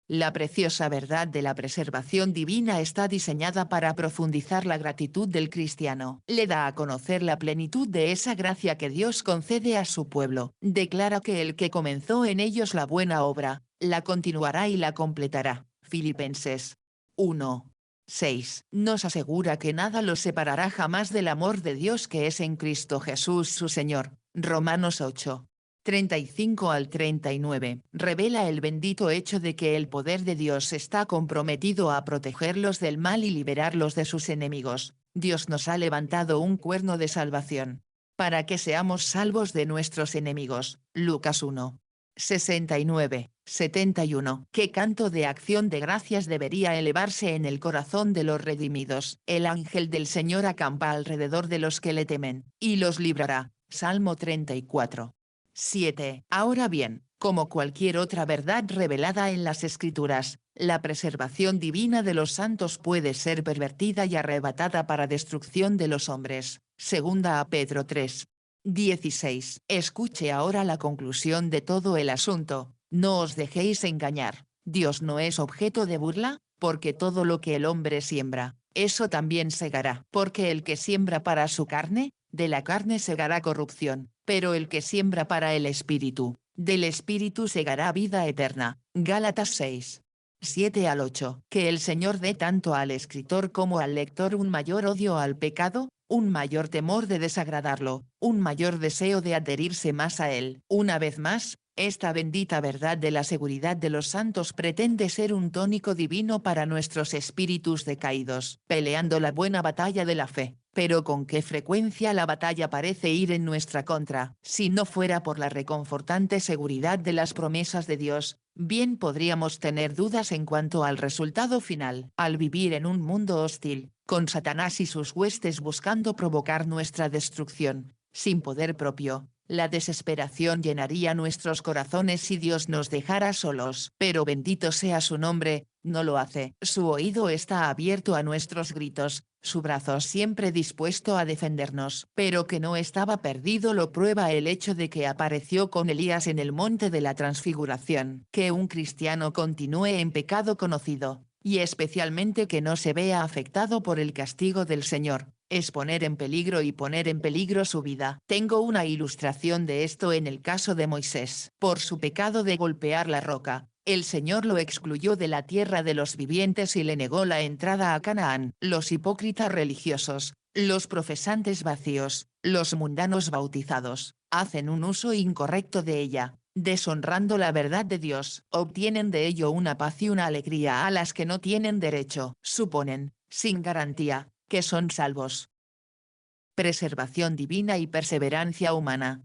La preciosa verdad de la preservación divina está diseñada para profundizar la gratitud del cristiano. Le da a conocer la plenitud de esa gracia que Dios concede a su pueblo. Declara que el que comenzó en ellos la buena obra, la continuará y la completará. Filipenses 1. 6. Nos asegura que nada los separará jamás del amor de Dios que es en Cristo Jesús su Señor. Romanos 8. 35 al 39, revela el bendito hecho de que el poder de Dios está comprometido a protegerlos del mal y liberarlos de sus enemigos. Dios nos ha levantado un cuerno de salvación, para que seamos salvos de nuestros enemigos. Lucas 1. 69, 71. ¿Qué canto de acción de gracias debería elevarse en el corazón de los redimidos? El ángel del Señor acampa alrededor de los que le temen, y los librará. Salmo 34. 7. Ahora bien, como cualquier otra verdad revelada en las Escrituras, la preservación divina de los santos puede ser pervertida y arrebatada para destrucción de los hombres. Segunda a Pedro 3. 16. Escuche ahora la conclusión de todo el asunto: no os dejéis engañar, Dios no es objeto de burla, porque todo lo que el hombre siembra, eso también segará. Porque el que siembra para su carne, de la carne segará corrupción, pero el que siembra para el Espíritu, del Espíritu segará vida eterna. Gálatas 6. 7 al 8. Que el Señor dé tanto al escritor como al lector un mayor odio al pecado, un mayor temor de desagradarlo, un mayor deseo de adherirse más a él. Una vez más, esta bendita verdad de la seguridad de los santos pretende ser un tónico divino para nuestros espíritus decaídos, peleando la buena batalla de la fe. Pero con qué frecuencia la batalla parece ir en nuestra contra. Si no fuera por la reconfortante seguridad de las promesas de Dios, bien podríamos tener dudas en cuanto al resultado final. Al vivir en un mundo hostil, con Satanás y sus huestes buscando provocar nuestra destrucción, sin poder propio, la desesperación llenaría nuestros corazones si Dios nos dejara solos. Pero bendito sea su nombre, no lo hace. Su oído está abierto a nuestros gritos, su brazo siempre dispuesto a defendernos. Pero que no estaba perdido lo prueba el hecho de que apareció con Elías en el monte de la transfiguración. Que un cristiano continúe en pecado conocido, y especialmente que no se vea afectado por el castigo del Señor, es poner en peligro y poner en peligro su vida. Tengo una ilustración de esto en el caso de Moisés. Por su pecado de golpear la roca, el Señor lo excluyó de la tierra de los vivientes y le negó la entrada a Canaán. Los hipócritas religiosos, los profesantes vacíos, los mundanos bautizados, hacen un uso incorrecto de ella, deshonrando la verdad de Dios. Obtienen de ello una paz y una alegría a las que no tienen derecho. Suponen, sin garantía, que son salvos. preservación divina y perseverancia humana.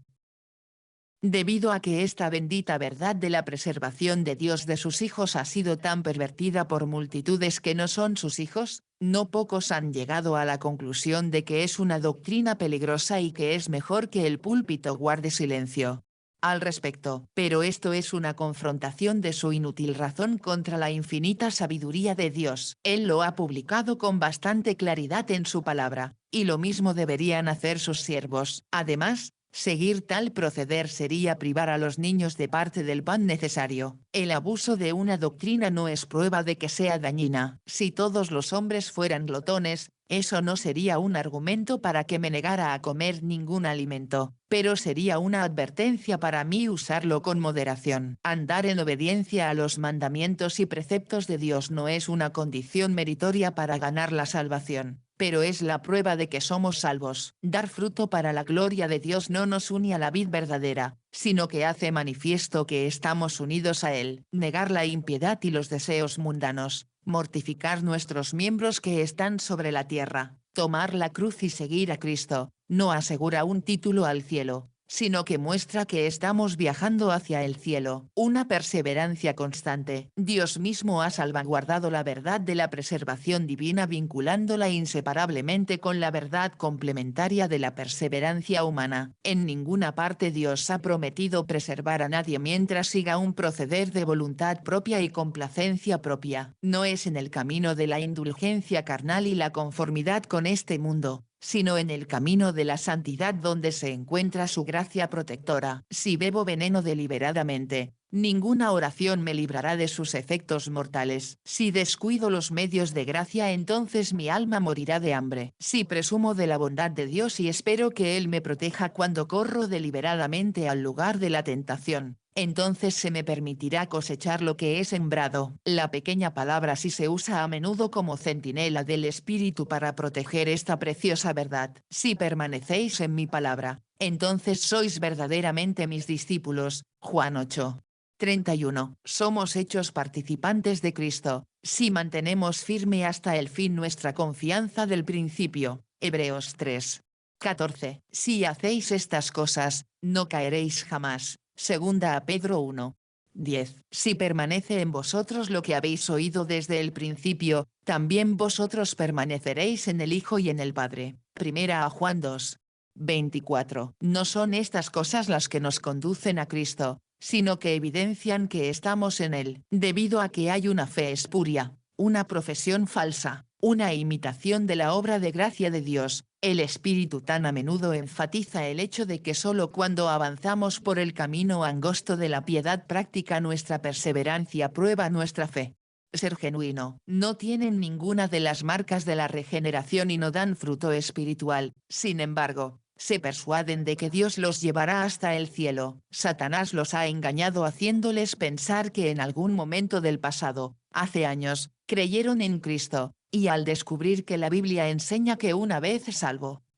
Debido a que esta bendita verdad de la preservación de Dios de sus hijos ha sido tan pervertida por multitudes que no son sus hijos, no pocos han llegado a la conclusión de que es una doctrina peligrosa y que es mejor que el púlpito guarde silencio al respecto. Pero esto es una confrontación de su inútil razón contra la infinita sabiduría de Dios. Él lo ha publicado con bastante claridad en su palabra, y lo mismo deberían hacer sus siervos. Además, seguir tal proceder sería privar a los niños de parte del pan necesario. El abuso de una doctrina no es prueba de que sea dañina. Si todos los hombres fueran glotones, eso no sería un argumento para que me negara a comer ningún alimento, pero sería una advertencia para mí usarlo con moderación. Andar en obediencia a los mandamientos y preceptos de Dios no es una condición meritoria para ganar la salvación, pero es la prueba de que somos salvos. Dar fruto para la gloria de Dios no nos une a la vid verdadera, sino que hace manifiesto que estamos unidos a Él. Negar la impiedad y los deseos mundanos, mortificar nuestros miembros que están sobre la tierra, tomar la cruz y seguir a Cristo, no asegura un título al cielo, sino que muestra que estamos viajando hacia el cielo. Una perseverancia constante. Dios mismo ha salvaguardado la verdad de la preservación divina vinculándola inseparablemente con la verdad complementaria de la perseverancia humana. En ninguna parte Dios ha prometido preservar a nadie mientras siga un proceder de voluntad propia y complacencia propia. No es en el camino de la indulgencia carnal y la conformidad con este mundo, sino en el camino de la santidad donde se encuentra su gracia protectora. Si bebo veneno deliberadamente, ninguna oración me librará de sus efectos mortales. Si descuido los medios de gracia, entonces mi alma morirá de hambre. Si presumo de la bondad de Dios y espero que Él me proteja cuando corro deliberadamente al lugar de la tentación, entonces se me permitirá cosechar lo que he sembrado. La pequeña palabra sí se usa a menudo como centinela del Espíritu para proteger esta preciosa verdad. Si permanecéis en mi palabra, entonces sois verdaderamente mis discípulos. Juan 8. 31. Somos hechos participantes de Cristo, si mantenemos firme hasta el fin nuestra confianza del principio. Hebreos 3. 14. Si hacéis estas cosas, no caeréis jamás. Segunda a Pedro 1. 10. Si permanece en vosotros lo que habéis oído desde el principio, también vosotros permaneceréis en el Hijo y en el Padre. Primera a Juan 2. 24. No son estas cosas las que nos conducen a Cristo, sino que evidencian que estamos en Él. Debido a que hay una fe espuria, una profesión falsa, una imitación de la obra de gracia de Dios, el Espíritu tan a menudo enfatiza el hecho de que solo cuando avanzamos por el camino angosto de la piedad práctica nuestra perseverancia prueba nuestra fe. Ser genuino. No tienen ninguna de las marcas de la regeneración y no dan fruto espiritual, sin embargo, se persuaden de que Dios los llevará hasta el cielo. Satanás los ha engañado haciéndoles pensar que en algún momento del pasado, hace años, creyeron en Cristo, y al descubrir que la Biblia enseña que una vez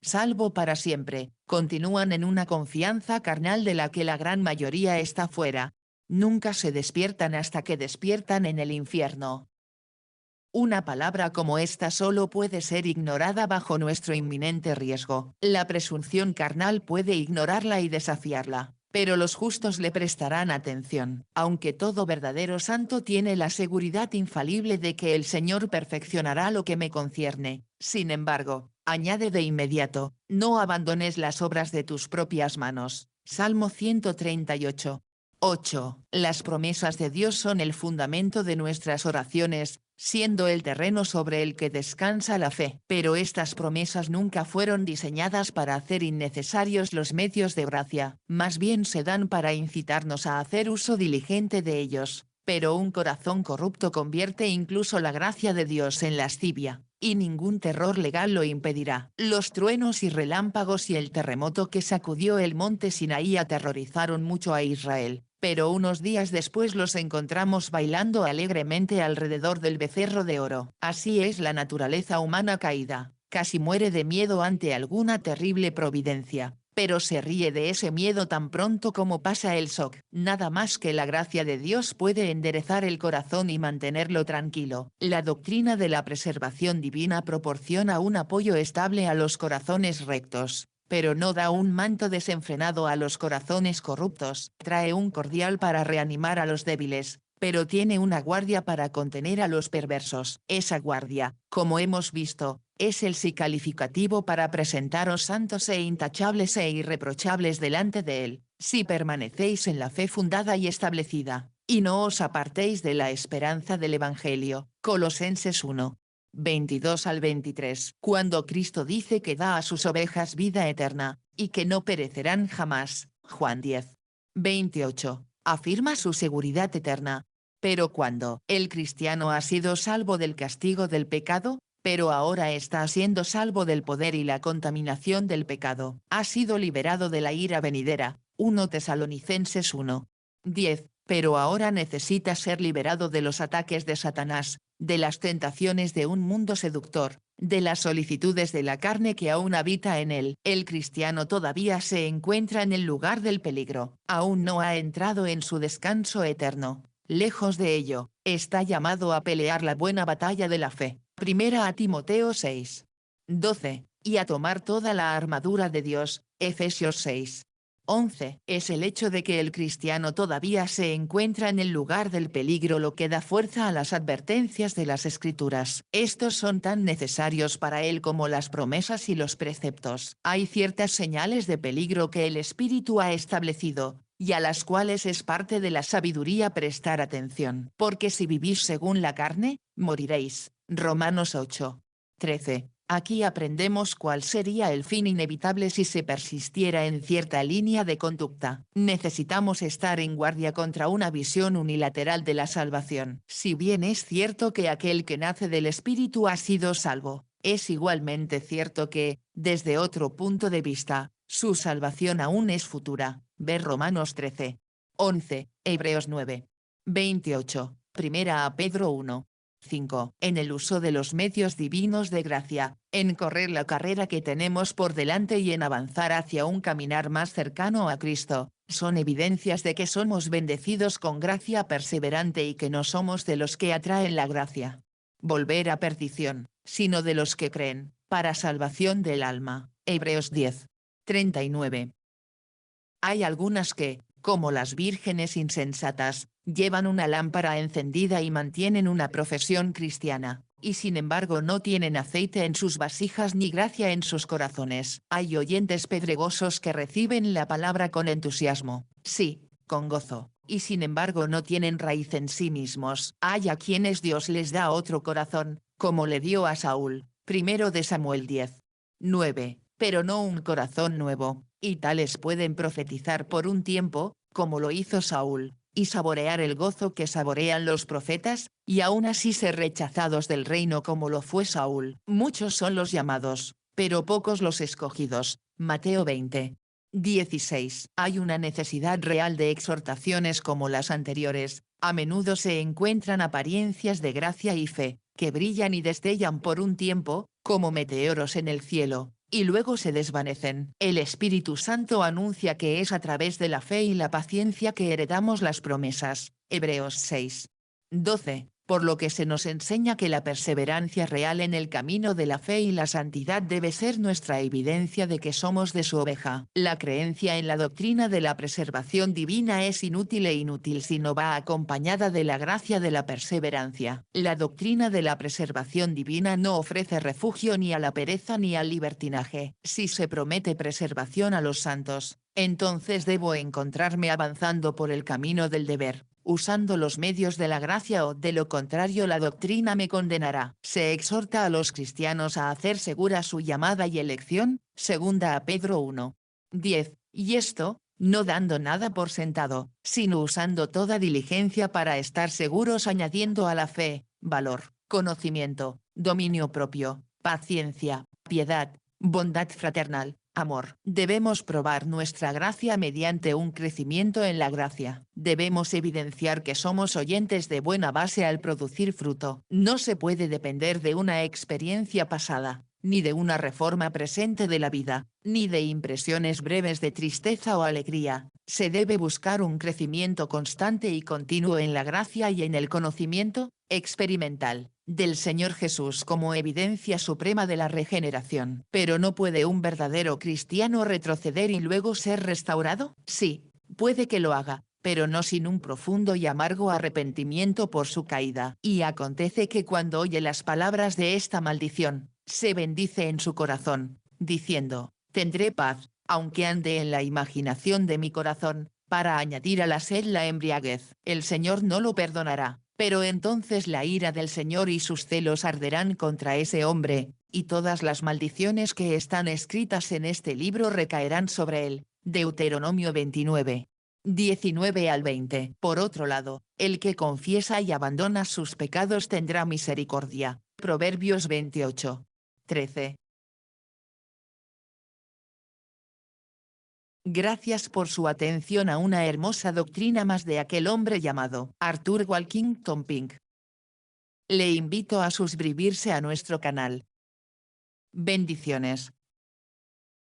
salvo para siempre, continúan en una confianza carnal de la que la gran mayoría está fuera. Nunca se despiertan hasta que despiertan en el infierno. Una palabra como esta solo puede ser ignorada bajo nuestro inminente riesgo. La presunción carnal puede ignorarla y desafiarla, pero los justos le prestarán atención. Aunque todo verdadero santo tiene la seguridad infalible de que el Señor perfeccionará lo que me concierne, sin embargo, añade de inmediato, no abandones las obras de tus propias manos. Salmo 138. 8. Las promesas de Dios son el fundamento de nuestras oraciones, siendo el terreno sobre el que descansa la fe. Pero estas promesas nunca fueron diseñadas para hacer innecesarios los medios de gracia, más bien se dan para incitarnos a hacer uso diligente de ellos. Pero un corazón corrupto convierte incluso la gracia de Dios en lascivia, y ningún terror legal lo impedirá. Los truenos y relámpagos y el terremoto que sacudió el monte Sinaí aterrorizaron mucho a Israel, pero unos días después los encontramos bailando alegremente alrededor del becerro de oro. Así es la naturaleza humana caída, casi muere de miedo ante alguna terrible providencia, pero se ríe de ese miedo tan pronto como pasa el shock. Nada más que la gracia de Dios puede enderezar el corazón y mantenerlo tranquilo. La doctrina de la preservación divina proporciona un apoyo estable a los corazones rectos, pero no da un manto desenfrenado a los corazones corruptos. Trae un cordial para reanimar a los débiles, pero tiene una guardia para contener a los perversos. Esa guardia, como hemos visto, es el sí calificativo para presentaros santos e intachables e irreprochables delante de él, si permanecéis en la fe fundada y establecida, y no os apartéis de la esperanza del Evangelio. Colosenses 1. 22 al 23. Cuando Cristo dice que da a sus ovejas vida eterna, y que no perecerán jamás, Juan 10. 28, afirma su seguridad eterna. Pero cuando el cristiano ha sido salvo del castigo del pecado, pero ahora está siendo salvo del poder y la contaminación del pecado, ha sido liberado de la ira venidera, 1 Tesalonicenses 1. 10, pero ahora necesita ser liberado de los ataques de Satanás, de las tentaciones de un mundo seductor, de las solicitudes de la carne que aún habita en él. El cristiano todavía se encuentra en el lugar del peligro, aún no ha entrado en su descanso eterno. Lejos de ello, está llamado a pelear la buena batalla de la fe. Primera a Timoteo 6. 12, y a tomar toda la armadura de Dios, Efesios 6. 11. Es el hecho de que el cristiano todavía se encuentra en el lugar del peligro lo que da fuerza a las advertencias de las Escrituras. Estos son tan necesarios para él como las promesas y los preceptos. Hay ciertas señales de peligro que el Espíritu ha establecido, y a las cuales es parte de la sabiduría prestar atención. Porque si vivís según la carne, moriréis. Romanos 8. 13. Aquí aprendemos cuál sería el fin inevitable si se persistiera en cierta línea de conducta. Necesitamos estar en guardia contra una visión unilateral de la salvación. Si bien es cierto que aquel que nace del Espíritu ha sido salvo, es igualmente cierto que, desde otro punto de vista, su salvación aún es futura. Ver Romanos 13. 11, Hebreos 9. 28, Primera a Pedro 1. 5. En el uso de los medios divinos de gracia, en correr la carrera que tenemos por delante y en avanzar hacia un caminar más cercano a Cristo, son evidencias de que somos bendecidos con gracia perseverante y que no somos de los que atraen la gracia. Volver a perdición, sino de los que creen, para salvación del alma. Hebreos 10. 39. Hay algunas que, como las vírgenes insensatas, llevan una lámpara encendida y mantienen una profesión cristiana, y sin embargo no tienen aceite en sus vasijas ni gracia en sus corazones. Hay oyentes pedregosos que reciben la palabra con entusiasmo, sí, con gozo, y sin embargo no tienen raíz en sí mismos. Hay a quienes Dios les da otro corazón, como le dio a Saúl, 1 de Samuel 10. 9, pero no un corazón nuevo, y tales pueden profetizar por un tiempo, como lo hizo Saúl, y saborear el gozo que saborean los profetas, y aún así ser rechazados del reino como lo fue Saúl. Muchos son los llamados, pero pocos los escogidos. Mateo 20. 16. Hay una necesidad real de exhortaciones como las anteriores. A menudo se encuentran apariencias de gracia y fe, que brillan y destellan por un tiempo, como meteoros en el cielo, y luego se desvanecen. El Espíritu Santo anuncia que es a través de la fe y la paciencia que heredamos las promesas. Hebreos 6. 12. Por lo que se nos enseña que la perseverancia real en el camino de la fe y la santidad debe ser nuestra evidencia de que somos de su oveja. La creencia en la doctrina de la preservación divina es inútil e inútil si no va acompañada de la gracia de la perseverancia. La doctrina de la preservación divina no ofrece refugio ni a la pereza ni al libertinaje. Si se promete preservación a los santos, entonces debo encontrarme avanzando por el camino del deber, usando los medios de la gracia o de lo contrario la doctrina me condenará. Se exhorta a los cristianos a hacer segura su llamada y elección, segunda a Pedro 1. 10, y esto, no dando nada por sentado, sino usando toda diligencia para estar seguros añadiendo a la fe, valor, conocimiento, dominio propio, paciencia, piedad, bondad fraternal, amor. Debemos probar nuestra gracia mediante un crecimiento en la gracia. Debemos evidenciar que somos oyentes de buena base al producir fruto. No se puede depender de una experiencia pasada, ni de una reforma presente de la vida, ni de impresiones breves de tristeza o alegría. Se debe buscar un crecimiento constante y continuo en la gracia y en el conocimiento experimental del Señor Jesús como evidencia suprema de la regeneración. ¿Pero no puede un verdadero cristiano retroceder y luego ser restaurado? Sí, puede que lo haga, pero no sin un profundo y amargo arrepentimiento por su caída. Y acontece que cuando oye las palabras de esta maldición, se bendice en su corazón, diciendo, tendré paz, aunque ande en la imaginación de mi corazón, para añadir a la sed la embriaguez. El Señor no lo perdonará, pero entonces la ira del Señor y sus celos arderán contra ese hombre, y todas las maldiciones que están escritas en este libro recaerán sobre él. Deuteronomio 29. 19 al 20. Por otro lado, el que confiesa y abandona sus pecados tendrá misericordia. Proverbios 28. 13. Gracias por su atención a una hermosa doctrina más de aquel hombre llamado Arthur Walkington Pink. Le invito a suscribirse a nuestro canal. Bendiciones.